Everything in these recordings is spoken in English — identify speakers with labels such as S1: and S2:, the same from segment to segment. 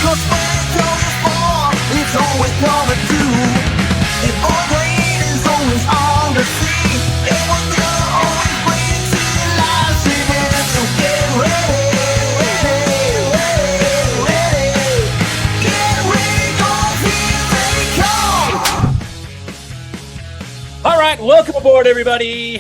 S1: 'Cause when it comes to fall, it's always coming through. And all green is always on the sea. And we're gonna always bring it to the last event. So get ready, ready, ready, ready. Get ready, 'cause here they come.
S2: All right, welcome aboard, everybody.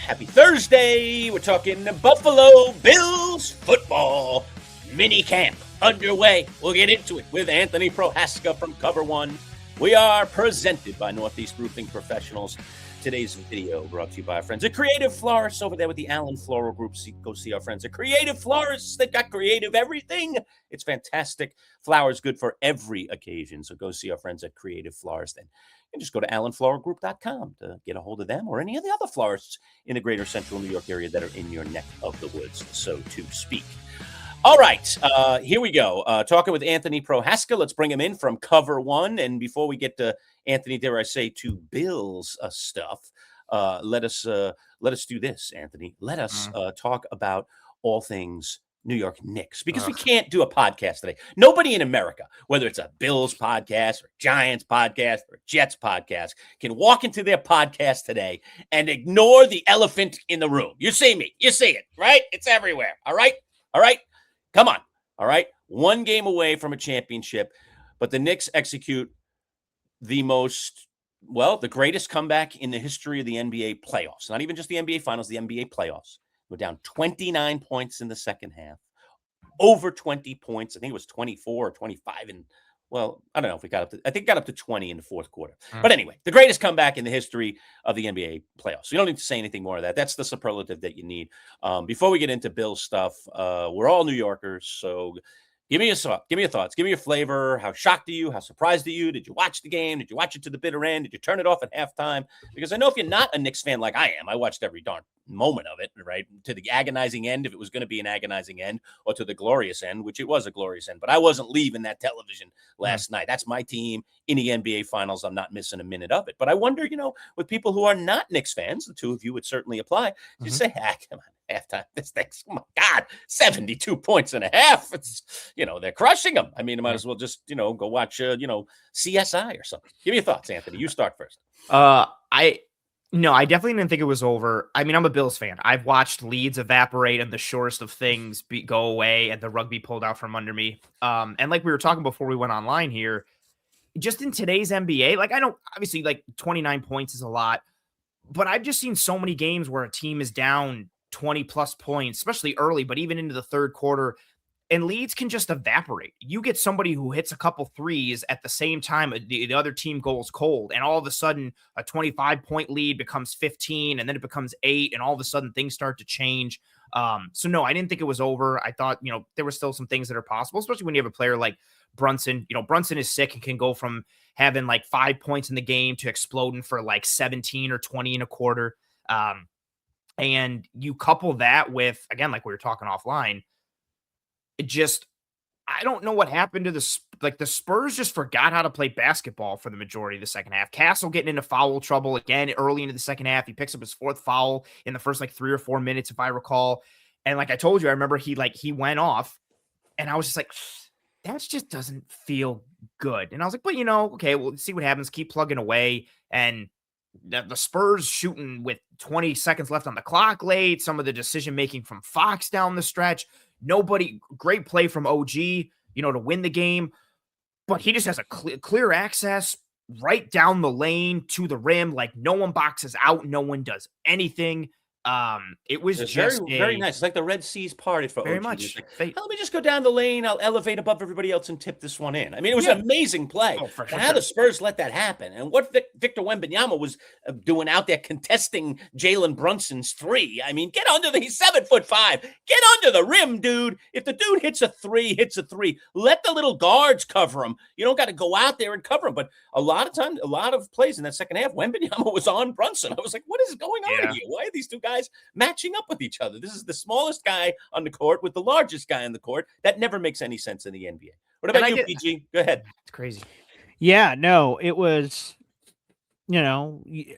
S2: Happy Thursday. We're talking Buffalo Bills football minicamp underway. We'll get into it with Anthony Prohaska from Cover One. We are presented by Northeast Roofing Professionals. Today's video brought to you by our friends at Creative Florists over there with the Allen Floral Group. Go see our friends at Creative Florists. They've got creative everything. It's fantastic. Flowers good for every occasion. So go see our friends at Creative Florists. And you can just go to allenfloralgroup.com to get a hold of them or any of the other florists in the greater central New York area that are in your neck of the woods, so to speak. All right, here we go. Talking with Anthony Prohaska. Let's bring him in from Cover One. And before we get to Anthony, dare I say, to Bills stuff, let us do this, Anthony. Let us talk about all things New York Knicks, because we can't do a podcast today. Nobody in America, whether it's a Bills podcast or Giants podcast or Jets podcast, can walk into their podcast today and ignore the elephant in the room. You see me. You see it, right? It's everywhere. All right? All right? Come on. All right? One game away from a championship, but the Knicks execute the greatest comeback in the history of the NBA playoffs. Not even just the NBA Finals, the NBA playoffs. We're down 29 points in the second half, over 20 points. I think it was 24 or 25. And, well, I don't know if we got up to, I think got up to 20 in the fourth quarter. But anyway, the greatest comeback in the history of the NBA playoffs. You don't need to say anything more of that. That's the superlative that you need. Before we get into Bill's stuff, we're all New Yorkers. So give me your thoughts. Give me your flavor. How shocked are you? How surprised are you? Did you watch the game? Did you watch it to the bitter end? Did you turn it off at halftime? Because I know if you're not a Knicks fan like I am, I watched every darn moment of it, right? To the agonizing end, if it was going to be an agonizing end, or to the glorious end, which it was a glorious end. But I wasn't leaving that television last night. That's my team in the NBA Finals. I'm not missing a minute of it. But I wonder, with people who are not Knicks fans, the two of you would certainly apply. You say, come on, halftime, this thing's, oh my God, 72 points and a half. It's, they're crushing them. I mean, I might as well just, go watch, CSI or something. Give me your thoughts, Anthony. You start first.
S3: No, I definitely didn't think it was over. I mean, I'm a Bills fan. I've watched leads evaporate and the shortest of things go away and the rugby pulled out from under me. And like we were talking before we went online here, just in today's NBA, I know obviously 29 points is a lot, but I've just seen so many games where a team is down 20 plus points, especially early, but even into the third quarter, and leads can just evaporate. You get somebody who hits a couple threes at the same time the other team goes cold, and all of a sudden a 25-point lead becomes 15, and then it becomes 8, and all of a sudden things start to change. So no, I didn't think it was over. I thought, there were still some things that are possible, especially when you have a player like Brunson. Brunson is sick and can go from having 5 points in the game to exploding for 17 or 20 in a quarter. And you couple that with, again, like we were talking offline, I don't know what happened to the Spurs just forgot how to play basketball for the majority of the second half. Castle getting into foul trouble again early into the second half. He picks up his fourth foul in the first 3 or 4 minutes, if I recall. And like I told you, I remember he went off, and I was just like, that just doesn't feel good. And I was like, but okay, we'll see what happens. Keep plugging away. And the Spurs shooting with 20 seconds left on the clock late. Some of the decision making from Fox down the stretch. Great play from OG, to win the game, but he just has a clear access right down the lane to the rim. No one boxes out. No one does anything. It was just
S2: very nice. It's like the Red Seas parted for
S3: very
S2: OG.
S3: much.
S2: Let me just go down the lane. I'll elevate above everybody else and tip this one in. I mean, it was an amazing play.
S3: For
S2: sure. How the Spurs let that happen, and what Victor Wembanyama was doing out there contesting Jalen Brunson's three. I mean, get under he's 7'5". Get under the rim, dude. If the dude hits a three. Let the little guards cover him. You don't got to go out there and cover him. But a lot of times, a lot of plays in that second half, Wembanyama was on Brunson. I was like, what is going on here? Why are these two guys matching up with each other? This is the smallest guy on the court with the largest guy on the court. That never makes any sense in the NBA. What about you, PG? Go ahead.
S3: It's crazy.
S4: Yeah, no, it was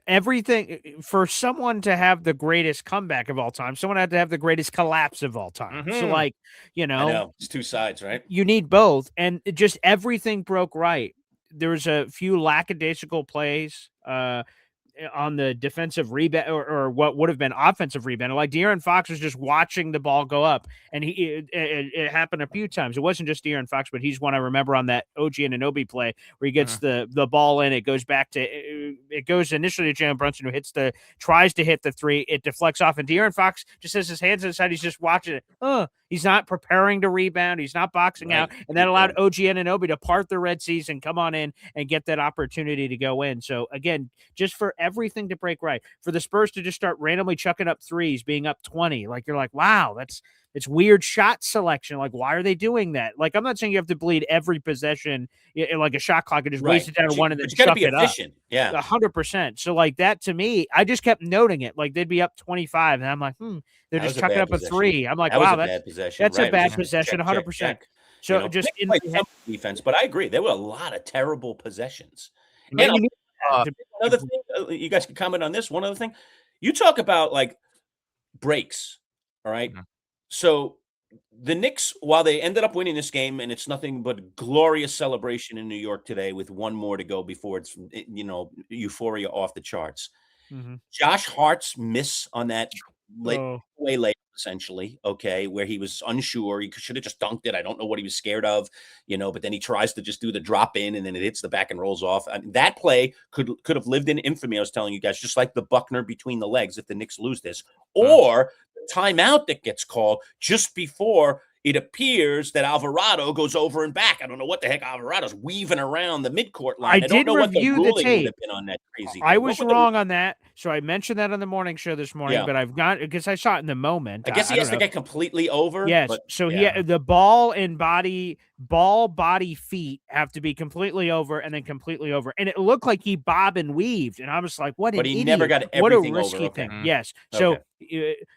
S4: everything for someone to have the greatest comeback of all time, someone had to have the greatest collapse of all time. So,
S3: Mhm.
S4: like,
S2: I know it's two sides, right?
S4: you need both, and just everything broke right. There's a few lackadaisical plays on the defensive rebound or what would have been offensive rebound. Like De'Aaron Fox was just watching the ball go up, and it happened a few times. It wasn't just De'Aaron Fox, but he's one I remember on that OG Anunoby play where he gets the ball in. It goes back to it goes initially to Jalen Brunson, who tries to hit the three. It deflects off, and De'Aaron Fox just has his hands inside. He's just watching it. He's not preparing to rebound. He's not boxing out, and that allowed OG Anunoby to part the Red Seas and come on in and get that opportunity to go in. So again, just for everything to break right, for the Spurs to just start randomly chucking up threes, being up 20, like you're like, wow, it's weird shot selection. Like, why are they doing that? Like, I'm not saying you have to bleed every possession like a shot clock and just waste it down to one and then
S2: you got to be
S4: suck it
S2: efficient.
S4: up.
S2: Yeah,
S4: 100%. So like that to me, I just kept noting it. Like they'd be up 25, and I'm like, they're
S2: That
S4: just
S2: was a
S4: chucking
S2: bad
S4: up a
S2: possession.
S4: three. I'm like,
S2: That was
S4: wow,
S2: a bad possession.
S4: that's
S2: Right.
S4: a
S2: It was
S4: bad
S2: just
S4: possession,
S2: check,
S4: 100%.
S2: check.
S4: So just
S2: Knicks played some defense, but I agree there were a lot of terrible possessions.
S4: Man,
S2: And
S4: you need
S2: another thing, you guys can comment on this. One other thing, you talk about like breaks. All right. So the Knicks, while they ended up winning this game, and it's nothing but glorious celebration in New York today with one more to go before it's euphoria off the charts. Josh Hart's miss on that layup, essentially, okay, where he was unsure. He should have just dunked it. I don't know what he was scared of, but then he tries to just do the drop in and then it hits the back and rolls off. I mean, that play could have lived in infamy, I was telling you guys, just like the Buckner between the legs if the Knicks lose this. Or the timeout that gets called just before it appears that Alvarado goes over and back. I don't know what the heck Alvarado's weaving around the midcourt line. I don't know what the ruling would have been on that crazy thing.
S4: I was wrong on that. So I mentioned that on the morning show this morning, but I've got because I saw it in the moment.
S2: I guess he has to get completely over.
S4: Yes.
S2: But,
S4: so the ball body feet have to be completely over and then completely over. And it looked like he bob and weaved. And I was like, what an idiot.
S2: But he never got everything
S4: what a risky
S2: over.
S4: thing. Yes. So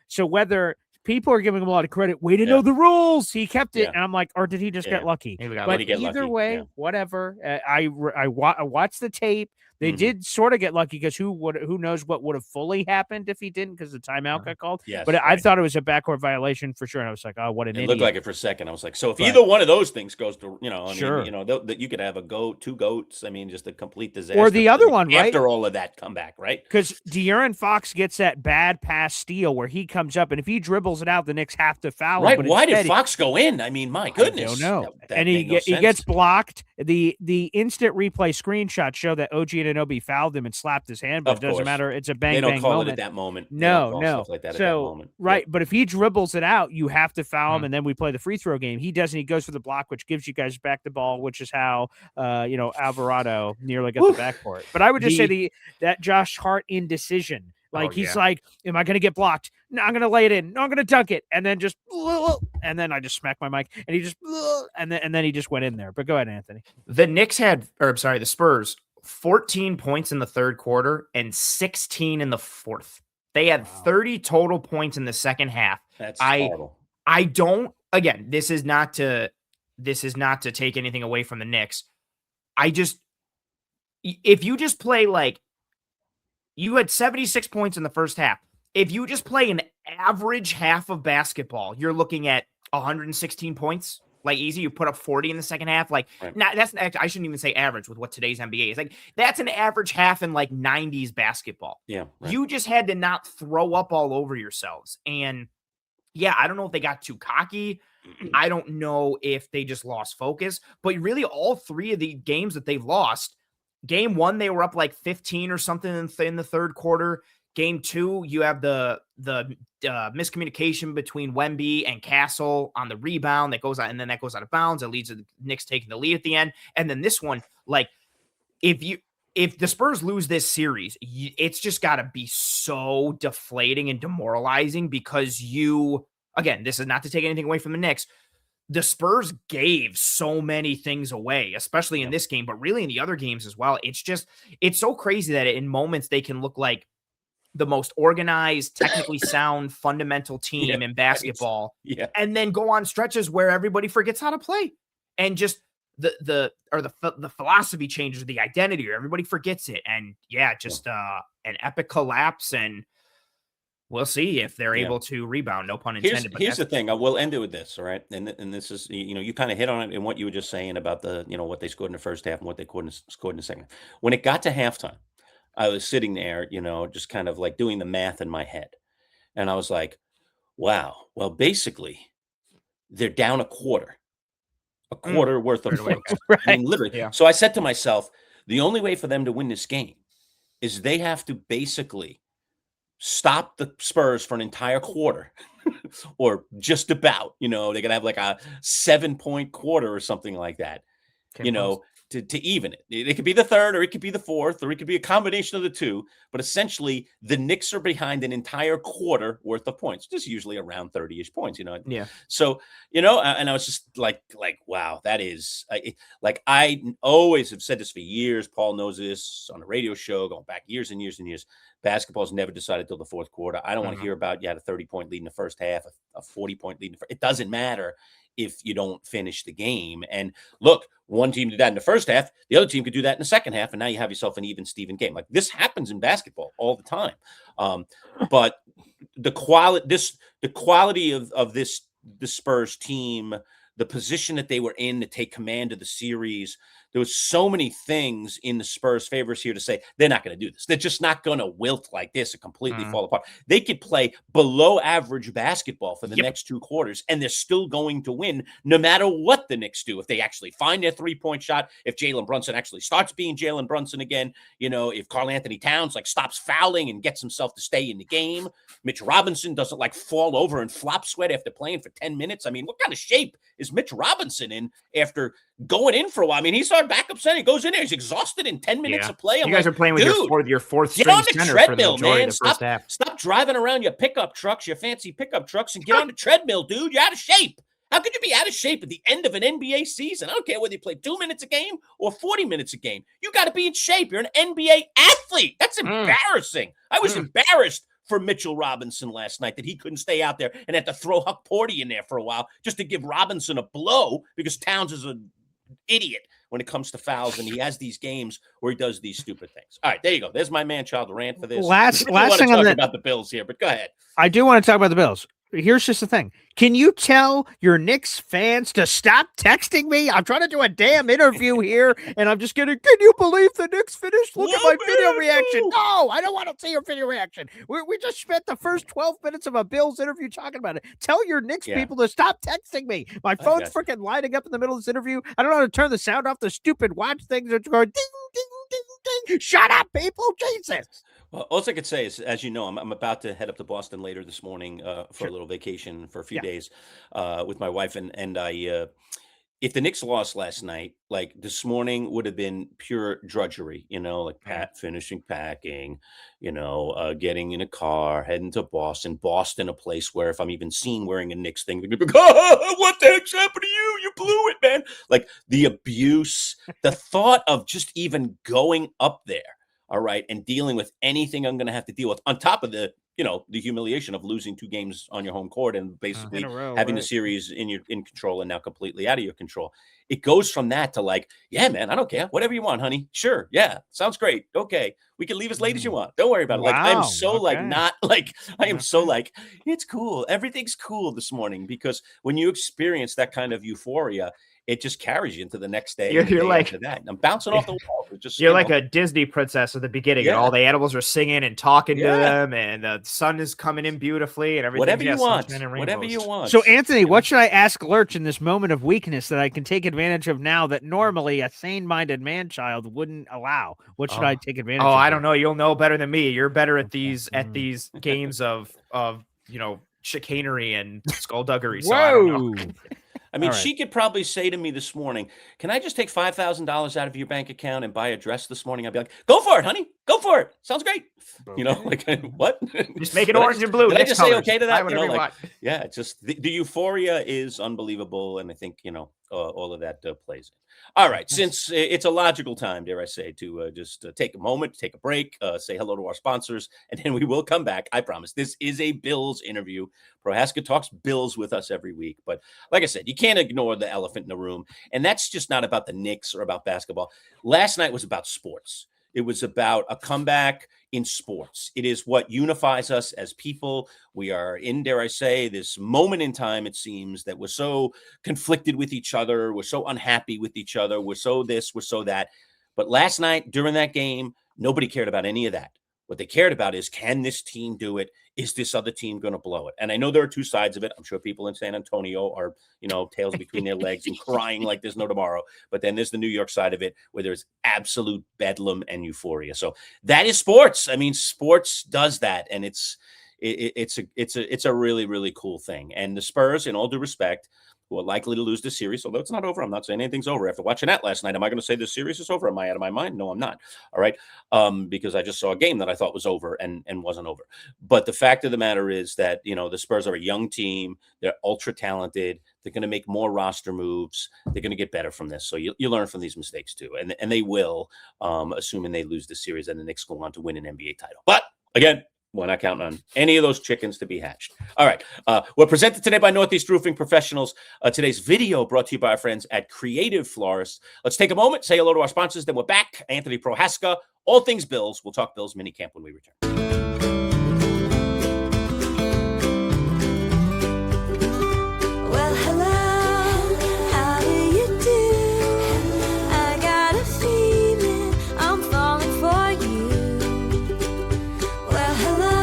S4: so whether people are giving him a lot of credit. Way to
S2: Yeah.
S4: know the rules. He kept it.
S2: Yeah.
S4: And I'm like, or did he just get lucky? But either way, whatever. I watched the tape. They did sort of get lucky because who knows what would have fully happened if he didn't because the timeout got called.
S2: Yes,
S4: but I thought it was a backcourt violation for sure. And I was like, oh, what an
S2: It
S4: idiot.
S2: looked like it for a second. I was like, so if either one of those things goes to,
S4: Sure.
S2: that you could have a goat, two goats. I mean, just a complete disaster.
S4: Or the other one, right?
S2: After all of that comeback, right?
S4: Because De'Aaron Fox gets that bad pass steal where he comes up, and if he dribbles it out, the Knicks have to foul him.
S2: Right?
S4: But
S2: why did Fox go in? I mean, my goodness.
S4: I don't know.
S2: That
S4: And he gets blocked. The instant replay screenshots show that OG Anunoby fouled him and slapped his hand, but it doesn't matter. It's a bang
S2: They don't
S4: bang
S2: call
S4: moment.
S2: it at that moment.
S4: No.
S2: Stuff like that at that moment.
S4: Right, but if he dribbles it out, you have to foul him, and then we play the free throw game. He doesn't. He goes for the block, which gives you guys back the ball, which is how Alvarado nearly got the backcourt. But I would just say that Josh Hart indecision. Like he's like, am I going to get blocked? No, I'm going to lay it in. No, I'm going to dunk it, and then I just smacked my mic, and he just and then he just went in there. But go ahead, Anthony.
S3: The Spurs 14 points in the third quarter and 16 in the fourth. They had 30 total points in the second half.
S2: That's horrible.
S3: I don't. Again, this is not to take anything away from the Knicks. If you just play like you had 76 points in the first half. If you just play an average half of basketball, you're looking at 116 points. Like easy, you put up 40 in the second half. Like, that's I shouldn't even say average with what today's NBA is. Like, that's an average half in like 90s basketball.
S2: Yeah. Right.
S3: You just had to not throw up all over yourselves. And I don't know if they got too cocky. I don't know if they just lost focus. But really, all three of the games that they've lost, game one, they were up like 15 or something in the third quarter. Game two, you have the miscommunication between Wemby and Castle on the rebound that goes out, and then that goes out of bounds. It leads to the Knicks taking the lead at the end. And then this one, like, if the Spurs lose this series, it's just got to be so deflating and demoralizing because again, this is not to take anything away from the Knicks. The Spurs gave so many things away, especially in this game, but really in the other games as well. It's so crazy that in moments they can look like the most organized, technically sound, fundamental team in basketball, and then go on stretches where everybody forgets how to play and just the philosophy changes, the identity, or everybody forgets it. And just an epic collapse, and we'll see if they're able to rebound. No pun intended.
S2: Here's the thing. I will end it with this, all right? And this is, you kind of hit on it in what you were just saying about what they scored in the first half and what they scored in the second. When it got to halftime, I was sitting there, just kind of like doing the math in my head. And I was like, wow, well, basically, they're down a quarter worth of points.
S4: Right.
S2: I mean, literally.
S3: Yeah.
S2: So I said to myself, the only way for them to win this game is they have to basically stop the Spurs for an entire quarter or just about, they're going to have like a 7-point quarter or something like that, to even it. It could be the third, or it could be the fourth, or it could be a combination of the two. But essentially, the Knicks are behind an entire quarter worth of points, just usually around 30-ish points,
S3: Yeah.
S2: So, and I was just like, wow, that is like, I always have said this for years. Paul knows this on a radio show going back years and years and years. Basketball's never decided till the fourth quarter. I don't want to hear about you had a 30-point lead in the first half, a 40-point lead. It doesn't matter if you don't finish the game. And look, one team did that in the first half, the other team could do that in the second half, and now you have yourself an even Steven game. Like, this happens in basketball all the time. But the quality of this the Spurs team, the position that they were in to take command of the series, there was so many things in the Spurs' favors here to say they're not going to do this. They're just not going to wilt like this and completely fall apart. They could play below average basketball for the next 2 quarters, and they're still going to win no matter what the Knicks do. If they actually find their 3-point shot, if Jalen Brunson actually starts being Jalen Brunson again, if Karl Anthony Towns stops fouling and gets himself to stay in the game, Mitch Robinson doesn't fall over and flop sweat after playing for 10 minutes. I mean, what kind of shape is Mitch Robinson in after going in for a while? I mean, he's our backup center. He goes in there, he's exhausted in 10 minutes of play.
S3: You guys are playing with your fourth string center for the majority of the first half.
S2: Stop driving around your pickup trucks, your fancy pickup trucks, and get on the treadmill, dude. You're out of shape. How could you be out of shape at the end of an NBA season? I don't care whether you play 2 minutes a game or 40 minutes a game. You got to be in shape. You're an NBA athlete. That's embarrassing. I was embarrassed for Mitchell Robinson last night that he couldn't stay out there and had to throw Huck Porty in there for a while just to give Robinson a blow because Towns is an idiot when it comes to fouls, and he has these games where he does these stupid things. All right, there you go. There's my Manchild rant for this.
S4: Last thing
S2: about the Bills here, but go ahead.
S4: I do want to talk about the Bills. Here's just the thing. Can you tell your Knicks fans to stop texting me? I'm trying to do a damn interview here, and I'm just getting, can you believe the Knicks finished? Look at my video reaction. No, I don't want to see your video reaction. We just spent the first 12 minutes of a Bills interview talking about it. Tell your Knicks people to stop texting me. My phone's freaking lighting up in the middle of this interview. I don't know how to turn the sound off. The stupid watch things are going ding, ding, ding, ding. Shut up, people. Jesus.
S2: Well, all I could say is, as you know, I'm about to head up to Boston later this morning for a little vacation for a few days with my wife, and I. If the Knicks lost last night, this morning would have been pure drudgery, finishing packing, getting in a car, heading to Boston, a place where if I'm even seen wearing a Knicks thing, they're gonna be like, oh, what the heck's happened to you? You blew it, man. Like the abuse, the thought of just even going up there. All right. And dealing with anything I'm going to have to deal with on top of the humiliation of losing 2 games on your home court and basically having the series in control and now completely out of your control. It goes from that to yeah, man, I don't care. Whatever you want, honey. Sure. Yeah. Sounds great. Okay. We can leave as late as you want. Don't worry about it. I'm so I am so it's cool. Everything's cool this morning because when you experience that kind of euphoria, it just carries you into the next day.
S3: You're like
S2: that. I'm bouncing off the wall.
S3: You're like a Disney princess at the beginning, and all the animals are singing and talking to them, and the sun is coming in beautifully, and everything.
S2: Whatever you want. Whatever you want.
S4: So, Anthony, what should I ask Lurch in this moment of weakness that I can take advantage of now that normally a sane-minded man-child wouldn't allow? What should I take advantage of?
S3: Oh, I don't know. You'll know better than me. You're better at these games of chicanery and skullduggery. So I don't know.
S2: I mean, she could probably say to me this morning, can I just take $5,000 out of your bank account and buy a dress this morning? I'd be like, go for it, honey. Go for it. Sounds great. You know, like what?
S3: Just make it
S2: Did I
S3: orange and blue.
S2: Did I
S3: Nick's
S2: just say
S3: colors.
S2: okay to
S3: Buy
S2: that? You
S3: whatever
S2: know,
S3: you
S2: like
S3: want.
S2: yeah, just the euphoria is unbelievable, and I think all of that plays in. All right, since it's a logical time, dare I say, to just take a moment, take a break, say hello to our sponsors, and then we will come back. I promise. This is a Bills interview. Prohaska talks Bills with us every week, but like I said, you can't ignore the elephant in the room, and that's just not about the Knicks or about basketball. Last night was about sports. It was about a comeback in sports. It is what unifies us as people. We are in, dare I say, this moment in time, it seems, that we're so conflicted with each other. We're so unhappy with each other. We're so this, we're so that. But last night, during that game, nobody cared about any of that. What they cared about is, can this team do it? Is this other team going to blow it? And I know there are two sides of it. I'm sure people in San Antonio are, tails between their legs and crying like there's no tomorrow. But then there's the New York side of it where there's absolute bedlam and euphoria. So that is sports. I mean, sports does that, and it's a really, really cool thing. And the Spurs, in all due respect, who are likely to lose this series, although it's not over. I'm not saying anything's over. After watching that last night, am I going to say this series is over? Am I out of my mind? No, I'm not. All right. Because I just saw a game that I thought was over and wasn't over. But the fact of the matter is that, the Spurs are a young team. They're ultra talented. They're going to make more roster moves. They're going to get better from this. So you learn from these mistakes too. And they will, assuming they lose the series and the Knicks go on to win an NBA title. But again, we're not counting on any of those chickens to be hatched. All right. We're presented today by Northeast Roofing Professionals. Today's video brought to you by our friends at Creative Florists. Let's take a moment, say hello to our sponsors, then we're back. Anthony Prohaska, all things Bills. We'll talk Bills minicamp when we return.
S1: Well, hello, how do you do? I got a feeling I'm falling for you. Well, hello,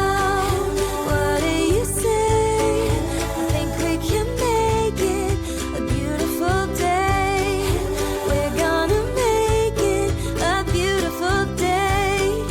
S1: what do you say? I think we can make it a beautiful day. We're gonna make it a beautiful day.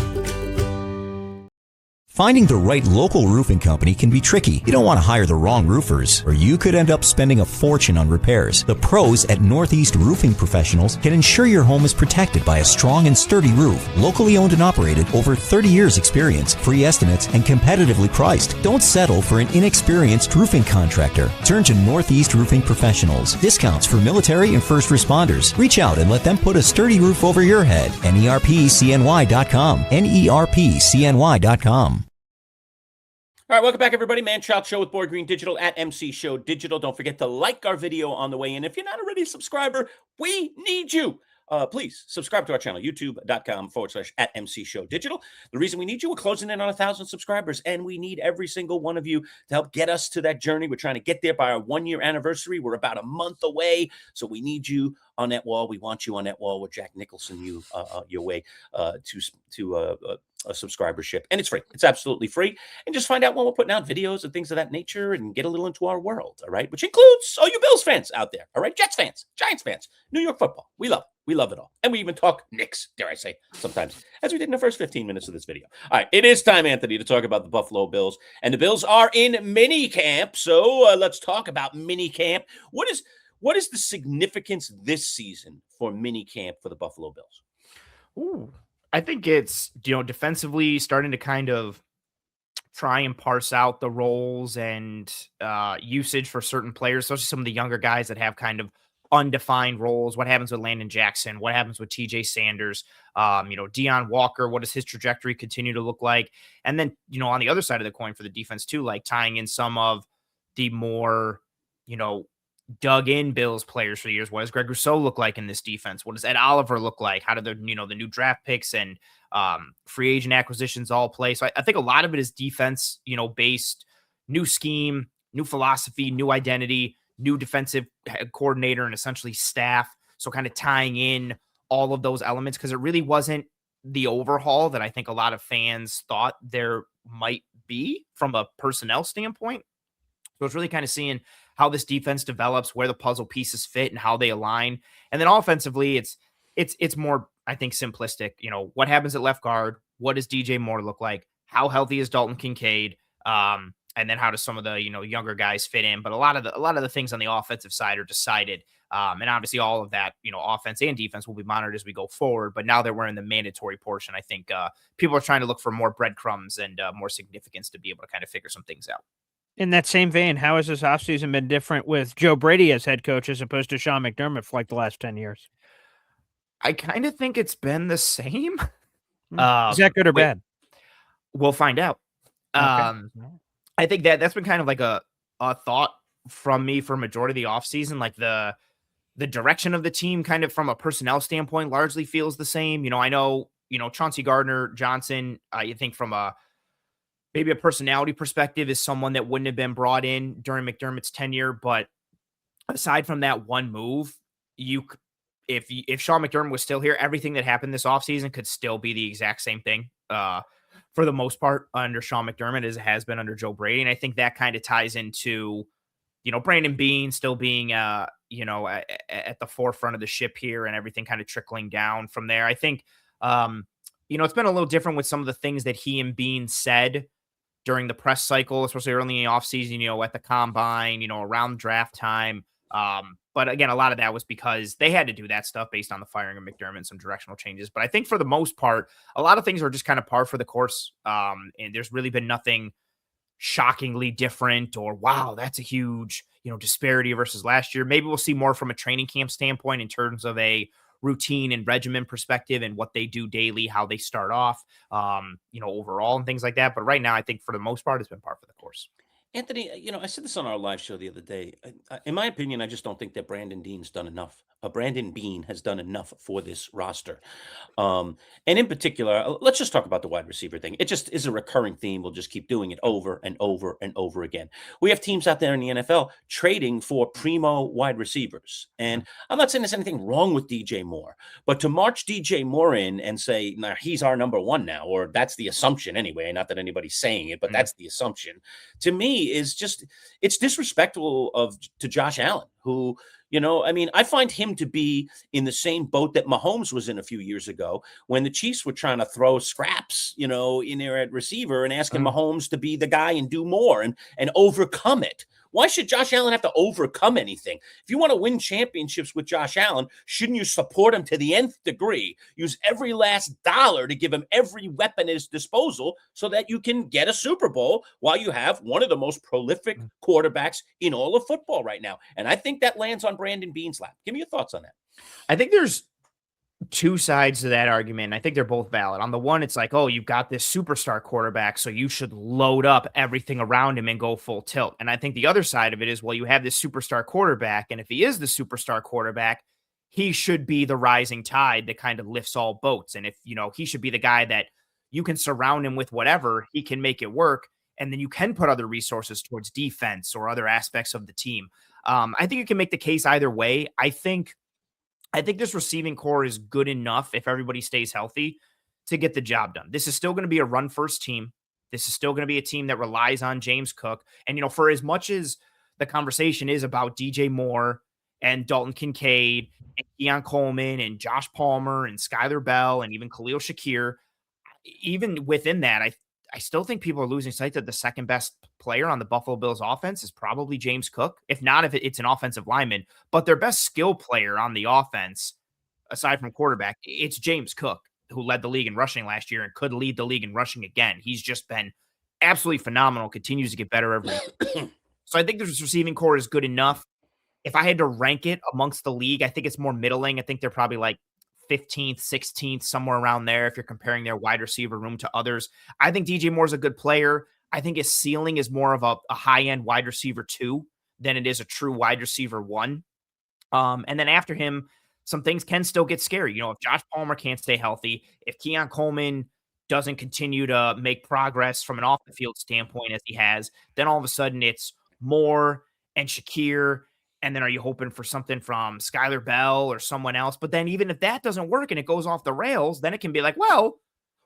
S5: Finding the right local roofing company can be tricky. You don't want to hire the wrong roofers, or you could end up spending a fortune on repairs. The pros at Northeast Roofing Professionals can ensure your home is protected by a strong and sturdy roof. Locally owned and operated, over 30 years experience, free estimates, and competitively priced. Don't settle for an inexperienced roofing contractor. Turn to Northeast Roofing Professionals. Discounts for military and first responders. Reach out and let them put a sturdy roof over your head. NERPCNY.com. NERPCNY.com.
S2: All right, welcome back, everybody. Manchild Show with Board Green Digital at MC Show Digital. Don't forget to like our video on the way in. If you're not already a subscriber, we need you. Please subscribe to our channel, youtube.com/at MC Show Digital. The reason we need you, we're closing in on 1,000 subscribers, and we need every single one of you to help get us to that journey. We're trying to get there by our 1-year anniversary. We're about a month away, so we need you on that wall. We want you on that wall with Jack Nicholson, your way to a subscribership, and it's free. It's absolutely free. And just find out when we're putting out videos and things of that nature and get a little into our world, all right? Which includes all you Bills fans out there, all right? Jets fans, Giants fans, New York football. We love it. We love it all. And we even talk Knicks, dare I say, sometimes, as we did in the first 15 minutes of this video. All right, it is time, Anthony, to talk about the Buffalo Bills. And the Bills are in minicamp, so let's talk about minicamp. What is the significance this season for minicamp for the Buffalo Bills?
S3: Ooh, I think it's, defensively starting to kind of try and parse out the roles and usage for certain players, especially some of the younger guys that have kind of undefined roles. What happens with Landon Jackson? What happens with TJ Sanders? Deion Walker, what does his trajectory continue to look like? And then, on the other side of the coin for the defense too, like tying in some of the more, dug in Bills players for the years. What does Greg Rousseau look like in this defense? What does Ed Oliver look like? How do the new draft picks and free agent acquisitions all play? So I think a lot of it is defense, based, new scheme, new philosophy, new identity, new defensive coordinator, and essentially staff. So kind of tying in all of those elements, because it really wasn't the overhaul that I think a lot of fans thought there might be from a personnel standpoint. So it's really kind of seeing how this defense develops, where the puzzle pieces fit and how they align. And then offensively, it's more, I think, simplistic. What happens at left guard? What does DJ Moore look like? How healthy is Dalton Kincaid? And then how does some of the, younger guys fit in? But a lot of the things on the offensive side are decided And obviously all of that, offense and defense will be monitored as we go forward. But now that we're in the mandatory portion, I think people are trying to look for more breadcrumbs and more significance to be able to kind of figure some things out.
S4: In that same vein, how has this offseason been different with Joe Brady as head coach as opposed to Sean McDermott for like the last 10 years?
S3: I kind of think it's been the same.
S4: Is that good or bad?
S3: We'll find out.
S4: Okay.
S3: I think that's been kind of like a thought from me for majority of the offseason. Like the direction of the team kind of from a personnel standpoint largely feels the same. I know, Chauncey Gardner-Johnson, I think from maybe a personality perspective is someone that wouldn't have been brought in during McDermott's tenure. But aside from that one move, if Sean McDermott was still here, everything that happened this offseason could still be the exact same thing. For the most part under Sean McDermott as it has been under Joe Brady. And I think that kind of ties into, Brandon Beane still being, at the forefront of the ship here and everything kind of trickling down from there. I think, it's been a little different with some of the things that he and Beane said during the press cycle, especially early in the offseason, at the combine, around draft time. But again, a lot of that was because they had to do that stuff based on the firing of McDermott and some directional changes. But I think for the most part, a lot of things are just kind of par for the course. And there's really been nothing shockingly different or, wow, that's a huge, disparity versus last year. Maybe we'll see more from a training camp standpoint in terms of a routine and regimen perspective and what they do daily, how they start off, overall and things like that. But right now, I think for the most part, it's been par for the course.
S2: Anthony, I said this on our live show the other day. In my opinion, I just don't think that Brandon Beane has done enough for this roster. And in particular, let's just talk about the wide receiver thing. It just is a recurring theme. We'll just keep doing it over and over and over again. We have teams out there in the NFL trading for primo wide receivers. And I'm not saying there's anything wrong with DJ Moore, but to march DJ Moore in and say, nah, he's our number one now, or that's the assumption anyway, not that anybody's saying it, but that's the assumption. To me, is just, it's disrespectful to Josh Allen, who, I find him to be in the same boat that Mahomes was in a few years ago when the Chiefs were trying to throw scraps, in there at receiver and asking Mahomes to be the guy and do more and overcome it. Why should Josh Allen have to overcome anything? If you want to win championships with Josh Allen, shouldn't you support him to the nth degree? Use every last dollar to give him every weapon at his disposal so that you can get a Super Bowl while you have one of the most prolific quarterbacks in all of football right now. And I think that lands on Brandon Beane's lap. Give me your thoughts on that.
S3: I think there's two sides to that argument. I think they're both valid. On the one, it's like, oh, you've got this superstar quarterback, so you should load up everything around him and go full tilt. And I think the other side of it is, well, you have this superstar quarterback, and if he is the superstar quarterback, he should be the rising tide that kind of lifts all boats. And if, he should be the guy that you can surround him with whatever, he can make it work. And then you can put other resources towards defense or other aspects of the team. I think you can make the case either way. I think this receiving core is good enough if everybody stays healthy to get the job done. This is still going to be a run first team. This is still going to be a team that relies on James Cook. And, for as much as the conversation is about DJ Moore and Dalton Kincaid and Keon Coleman and Josh Palmer and Skylar Bell and even Khalil Shakir, even within that, I still think people are losing sight that the second best player on the Buffalo Bills offense is probably James Cook. If not, if it's an offensive lineman, but their best skill player on the offense, aside from quarterback, it's James Cook, who led the league in rushing last year and could lead the league in rushing again. He's just been absolutely phenomenal, continues to get better every year. So I think this receiving core is good enough. If I had to rank it amongst the league, I think it's more middling. I think they're probably like 15th, 16th, somewhere around there if you're comparing their wide receiver room to others. I think DJ Moore's a good player. I think his ceiling is more of a high-end wide receiver 2 than it is a true wide receiver 1. And then after him, some things can still get scary. If Josh Palmer can't stay healthy, if Keon Coleman doesn't continue to make progress from an off-the-field standpoint as he has, then all of a sudden it's Moore and Shakir. And then are you hoping for something from Skylar Bell or someone else? But then even if that doesn't work and it goes off the rails, then it can be like, well,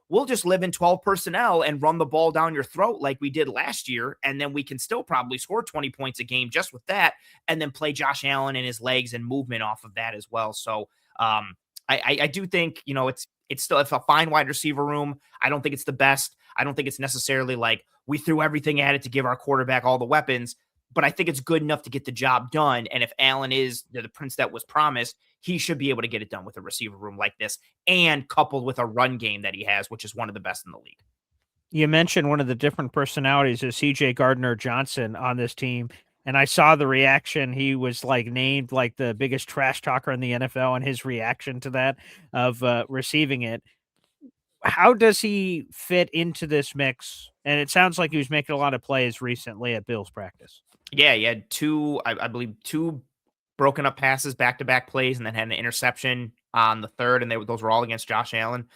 S3: we'll just live in 12 personnel and run the ball down your throat like we did last year. And then we can still probably score 20 points a game just with that. And then play Josh Allen and his legs and movement off of that as well. So I do think, it's still a fine wide receiver room. I don't think it's the best. I don't think it's necessarily like we threw everything at it to give our quarterback all the weapons. but I think it's good enough to get the job done. And if Allen is the prince that was promised, he should be able to get it done with a receiver room like this, and coupled with a run game that he has, which is one of the best in the league.
S4: You mentioned one of the different personalities is CJ Gardner-Johnson on this team, and I saw the reaction. He was like named like the biggest trash talker in the NFL, and his reaction to that of receiving it. How does he fit into this mix? And it sounds like he was making a lot of plays recently at Bills practice.
S3: Yeah, he had I believe two broken up passes, back-to-back plays, and then had an interception on the third, and those were all against Josh Allen.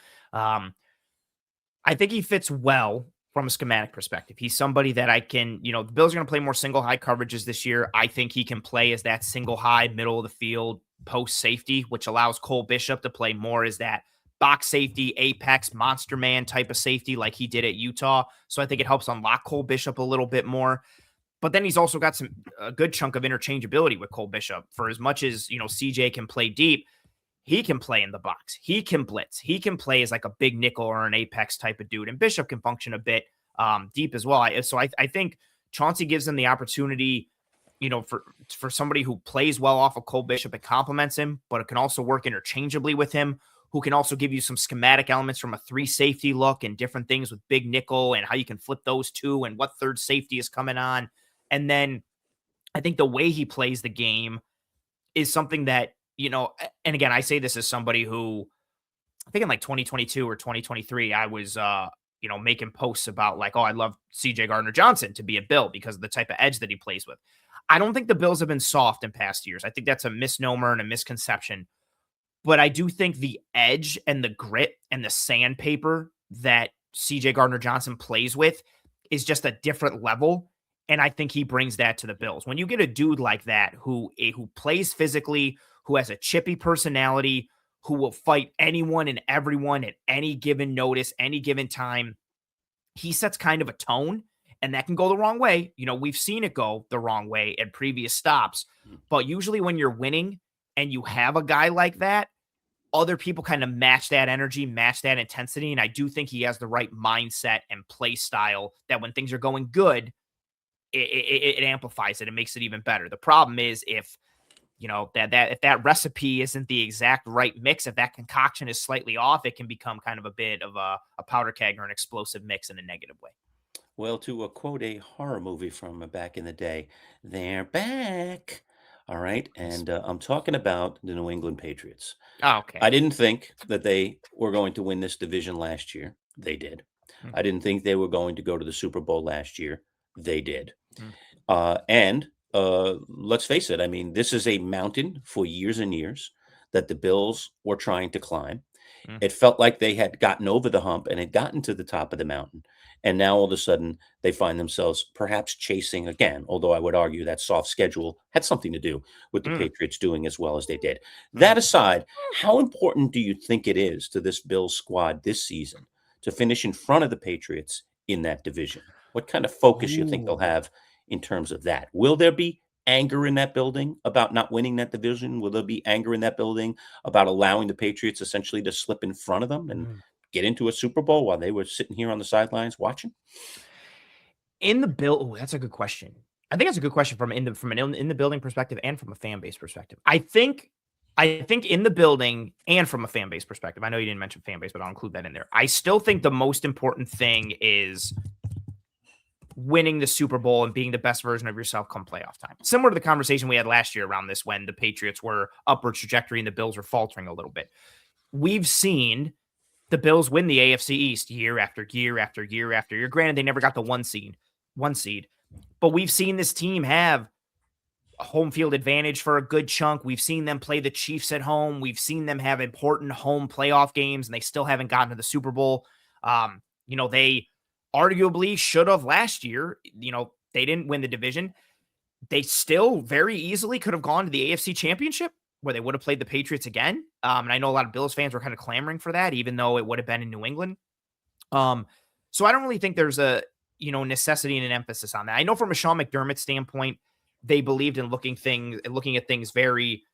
S3: I think he fits well from a schematic perspective. He's somebody that I can, the Bills are going to play more single high coverages this year. I think he can play as that single high, middle of the field, post safety, which allows Cole Bishop to play more as that box safety, apex, monster man type of safety like he did at Utah. So I think it helps unlock Cole Bishop a little bit more. But then he's also got a good chunk of interchangeability with Cole Bishop. For as much as, CJ can play deep, he can play in the box. He can blitz. He can play as like a big nickel or an apex type of dude. And Bishop can function a bit deep as well. So I think Chauncey gives him the opportunity, for somebody who plays well off of Cole Bishop and complements him, but it can also work interchangeably with him, who can also give you some schematic elements from a 3 safety look and different things with big nickel and how you can flip those two and what third safety is coming on. And then I think the way he plays the game is something that, and again, I say this as somebody who, I think in like 2022 or 2023, I was, making posts about like, oh, I'd love CJ Gardner-Johnson to be a Bill because of the type of edge that he plays with. I don't think the Bills have been soft in past years. I think that's a misnomer and a misconception. But I do think the edge and the grit and the sandpaper that CJ Gardner-Johnson plays with is just a different level. And I think he brings that to the Bills. When you get a dude like that who plays physically, who has a chippy personality, who will fight anyone and everyone at any given notice, any given time, he sets kind of a tone, and that can go the wrong way. We've seen it go the wrong way at previous stops. But usually when you're winning and you have a guy like that, other people kind of match that energy, match that intensity. And I do think he has the right mindset and play style that when things are going good, it amplifies it and makes it even better. The problem is if that recipe isn't the exact right mix, if that concoction is slightly off, it can become kind of a bit of a powder keg or an explosive mix in a negative way.
S2: Well, to quote a horror movie from back in the day, they're back. All right. And I'm talking about the New England Patriots.
S3: Oh, okay.
S2: I didn't think that they were going to win this division last year. They did. I didn't think they were going to go to the Super Bowl last year. They did. And let's face it. I mean, this is a mountain for years and years that the Bills were trying to climb. It felt like they had gotten over the hump and had gotten to the top of the mountain. And now all of a sudden they find themselves perhaps chasing again, although I would argue that soft schedule had something to do with the Patriots doing as well as they did. That aside, how important do you think it is to this Bills squad this season to finish in front of the Patriots in that division? What kind of focus you think they'll have in terms of that? Will there be anger in that building about not winning that division? Will there be anger in that building about allowing the Patriots essentially to slip in front of them and get into a Super Bowl while they were sitting here on the sidelines watching?
S3: That's a good question. I think that's a good question from in the building perspective and from a fan base perspective. I think in the building and from a fan base perspective, I know you didn't mention fan base, but I'll include that in there. I still think the most important thing is winning the Super Bowl and being the best version of yourself come playoff time. Similar to the conversation we had last year around this when the Patriots were upward trajectory and the Bills were faltering a little bit. We've seen the Bills win the AFC East year after year after year after year. Granted, they never got the one seed, but we've seen this team have a home field advantage for a good chunk. We've seen them play the Chiefs at home. We've seen them have important home playoff games, and they still haven't gotten to the Super Bowl. They arguably should have last year. They didn't win the division. They still very easily could have gone to the AFC Championship where they would have played the Patriots again. And I know a lot of Bills fans were kind of clamoring for that, even though it would have been in New England. So I don't really think there's a, necessity and an emphasis on that. I know from a Sean McDermott standpoint, they believed in looking at things very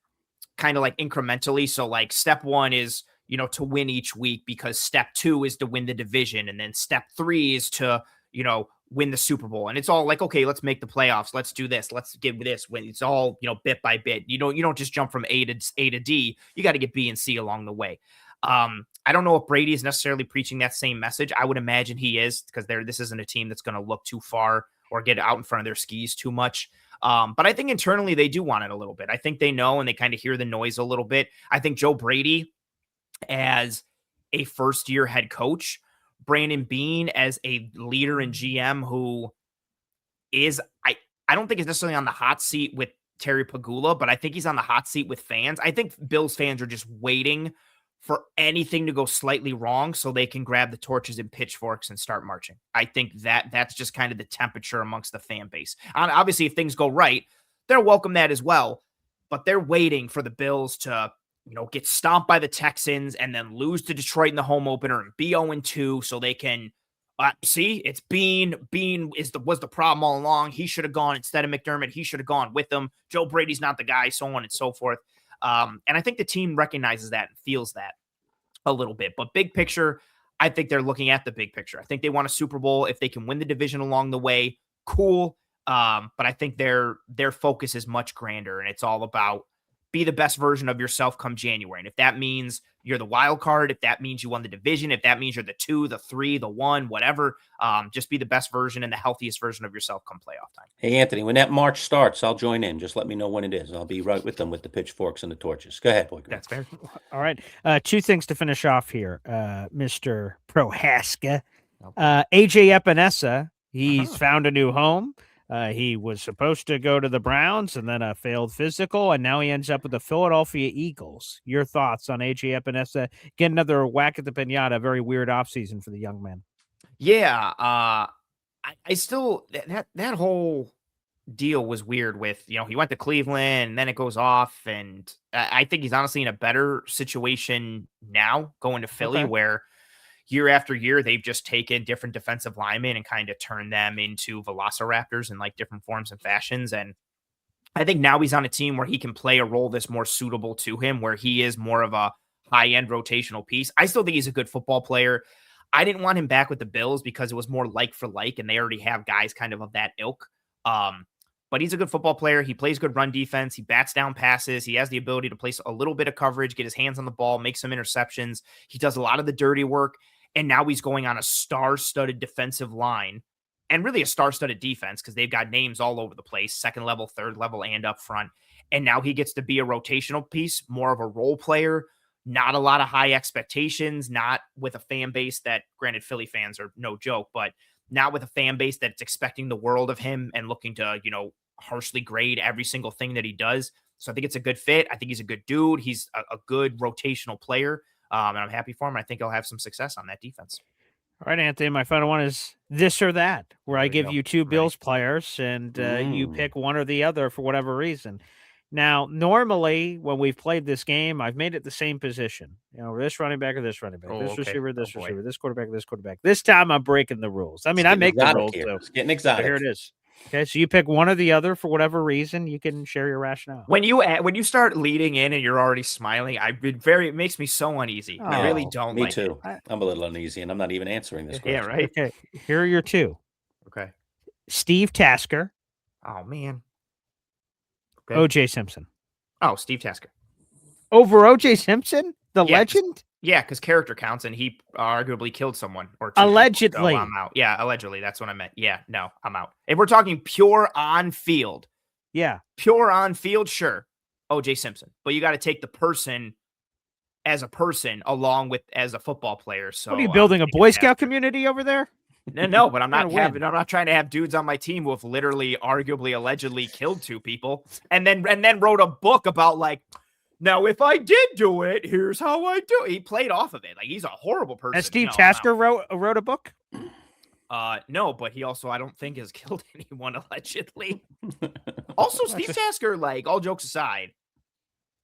S3: kind of like incrementally. So like step one is, to win each week because step two is to win the division. And then step three is to, win the Super Bowl. And it's all like, okay, let's make the playoffs. Let's do this. Let's get this win. It's all, bit by bit. You don't just jump from A to D. You got to get B and C along the way. I don't know if Brady is necessarily preaching that same message. I would imagine he is, because this isn't a team that's going to look too far or get out in front of their skis too much. But I think internally they do want it a little bit. I think they know, and they kind of hear the noise a little bit. I think Joe Brady as a first-year head coach, Brandon Beane as a leader and GM who is, I don't think is necessarily on the hot seat with Terry Pagula, but I think he's on the hot seat with fans. I think Bills fans are just waiting for anything to go slightly wrong so they can grab the torches and pitchforks and start marching. I think that's just kind of the temperature amongst the fan base. And obviously, if things go right, they'll welcome that as well, but they're waiting for the Bills to get stomped by the Texans and then lose to Detroit in the home opener and be 0-2 so they can see it's Beane. Beane was the problem all along. He should have gone instead of McDermott. He should have gone with them. Joe Brady's not the guy, so on and so forth. And I think the team recognizes that and feels that a little bit. But big picture, I think they're looking at the big picture. I think they want a Super Bowl. If they can win the division along the way, cool. But I think their focus is much grander, and it's all about be the best version of yourself come January. And if that means you're the wild card, if that means you won the division, if that means you're the 2, the 3, the 1, whatever, just be the best version and the healthiest version of yourself come playoff time.
S2: Hey, Anthony, when that march starts, I'll join in. Just let me know when it is. I'll be right with them with the pitchforks and the torches. Go ahead, boy.
S3: That's fair.
S4: All right. 2 things to finish off here, Mr. Prohaska. AJ Epinesa, he's found a new home. He was supposed to go to the Browns and then a failed physical, and now he ends up with the Philadelphia Eagles. Your thoughts on AJ Epinesa? Get another whack at the pinata. Very weird offseason for the young man.
S3: Yeah. I still, that whole deal was weird with, he went to Cleveland and then it goes off. And I think he's honestly in a better situation now going to Philly, where year after year, they've just taken different defensive linemen and kind of turned them into velociraptors in like different forms and fashions. And I think now he's on a team where he can play a role that's more suitable to him, where he is more of a high-end rotational piece. I still think he's a good football player. I didn't want him back with the Bills because it was more like for like, and they already have guys kind of that ilk. But he's a good football player. He plays good run defense. He bats down passes. He has the ability to place a little bit of coverage, get his hands on the ball, make some interceptions. He does a lot of the dirty work. And now he's going on a star-studded defensive line and really a star-studded defense because they've got names all over the place, second level, third level, and up front. And now he gets to be a rotational piece, more of a role player, not a lot of high expectations, not with a fan base that, granted, Philly fans are no joke, but not with a fan base that's expecting the world of him and looking to, harshly grade every single thing that he does. So I think it's a good fit. I think he's a good dude. He's a good rotational player. And I'm happy for him. I think he'll have some success on that defense.
S4: All right, Anthony, my final one is this or that, where I give you 2 Bills players and you pick one or the other for whatever reason. Now, normally when we've played this game, I've made it the same position. This running back or this running back, this receiver, this receiver, this quarterback, this quarterback. This time I'm breaking the rules. I mean, I make the rules. So
S2: it's getting exotic.
S4: Here it is. Okay, so you pick one or the other for whatever reason. You can share your rationale.
S3: When you start leading in and you're already smiling, it makes me so uneasy. I really don't.
S2: Me too. I'm a little uneasy, and I'm not even answering this question.
S3: Yeah, right.
S4: Okay, here are your 2.
S3: Okay,
S4: Steve Tasker.
S3: Oh man. Okay.
S4: O.J. Simpson.
S3: Oh, Steve Tasker.
S4: Over O.J. Simpson, the legend.
S3: Yeah, because character counts, and he arguably killed someone or 2.
S4: Allegedly.
S3: So I'm out. Yeah, allegedly. That's what I meant. Yeah, no, I'm out. If we're talking pure on field.
S4: Yeah.
S3: Pure on field, sure. O.J. Simpson. But you got to take the person as a person along with as a football player. So
S4: what are you building, a Boy Scout community over there?
S3: No, but I'm not trying to have dudes on my team who have literally, arguably, allegedly killed 2 people and then wrote a book about like, now, if I did do it, here's how I do it. He played off of it. Like, he's a horrible person.
S4: And Steve Tasker wrote a book?
S3: No, but he also, I don't think, has killed anyone, allegedly. Also, Steve Tasker, like, all jokes aside,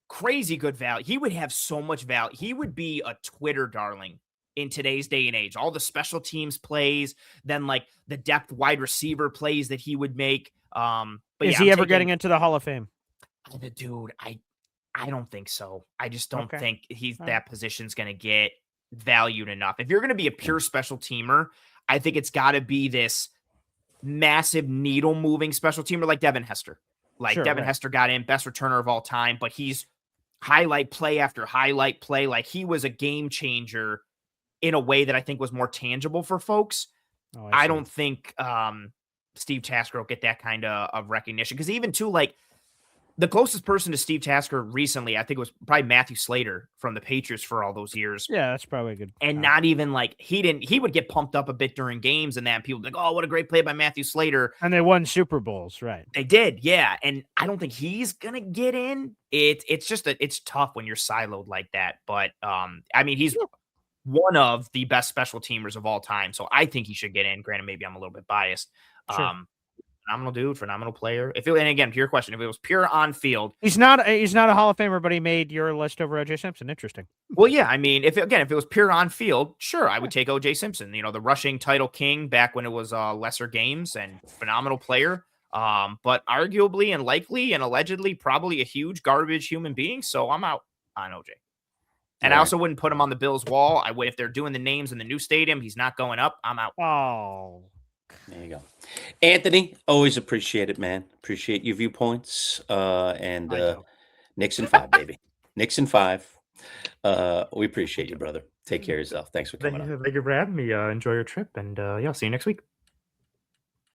S3: crazy good value. He would have so much value. He would be a Twitter darling in today's day and age. All the special teams plays, then, like, the depth wide receiver plays that he would make. But
S4: is he ever getting into the Hall of Fame?
S3: The dude, I don't think so. I just don't think that position's going to get valued enough. If you're going to be a pure special teamer, I think it's got to be this massive needle moving special teamer like Devin Hester. Like
S4: Sure,
S3: Devin
S4: right.
S3: Hester got in, best returner of all time, but he's highlight play after highlight play. Like he was a game changer in a way that I think was more tangible for folks.
S4: Oh,
S3: I
S4: see.
S3: don't think Steve Tasker will get that kind of recognition, because even too, like, the closest person to Steve Tasker recently, I think it was probably Matthew Slater from the Patriots for all those years.
S4: Yeah, that's probably a good.
S3: And not even like he would get pumped up a bit during games, and then people would be like, oh, what a great play by Matthew Slater.
S4: And they won Super Bowls, right?
S3: They did, yeah. And I don't think he's gonna get in. It's just that it's tough when you're siloed like that. But I mean, he's one of the best special teamers of all time, so I think he should get in. Granted, maybe I'm a little bit biased.
S4: Sure.
S3: Phenomenal dude, phenomenal player. And again, to your question, if it was pure on field,
S4: He's not a Hall of Famer, but he made your list over O.J. Simpson. Interesting.
S3: well, yeah, I mean, if it was pure on field, sure, I would take O.J. Simpson. The rushing title king back when it was lesser games, and phenomenal player. But arguably and likely and allegedly probably a huge garbage human being. So I'm out on O.J. And I also wouldn't put him on the Bills wall. I would, if they're doing the names in the new stadium, he's not going up. I'm out.
S4: Oh.
S2: There you go. Anthony, always appreciate it, man. Appreciate your viewpoints. And Nixon 5, baby. Nixon 5. We appreciate you, brother. Take care of yourself. Thanks for coming on.
S3: Thank you for having me. Enjoy your trip, and yeah, I'll see you next week.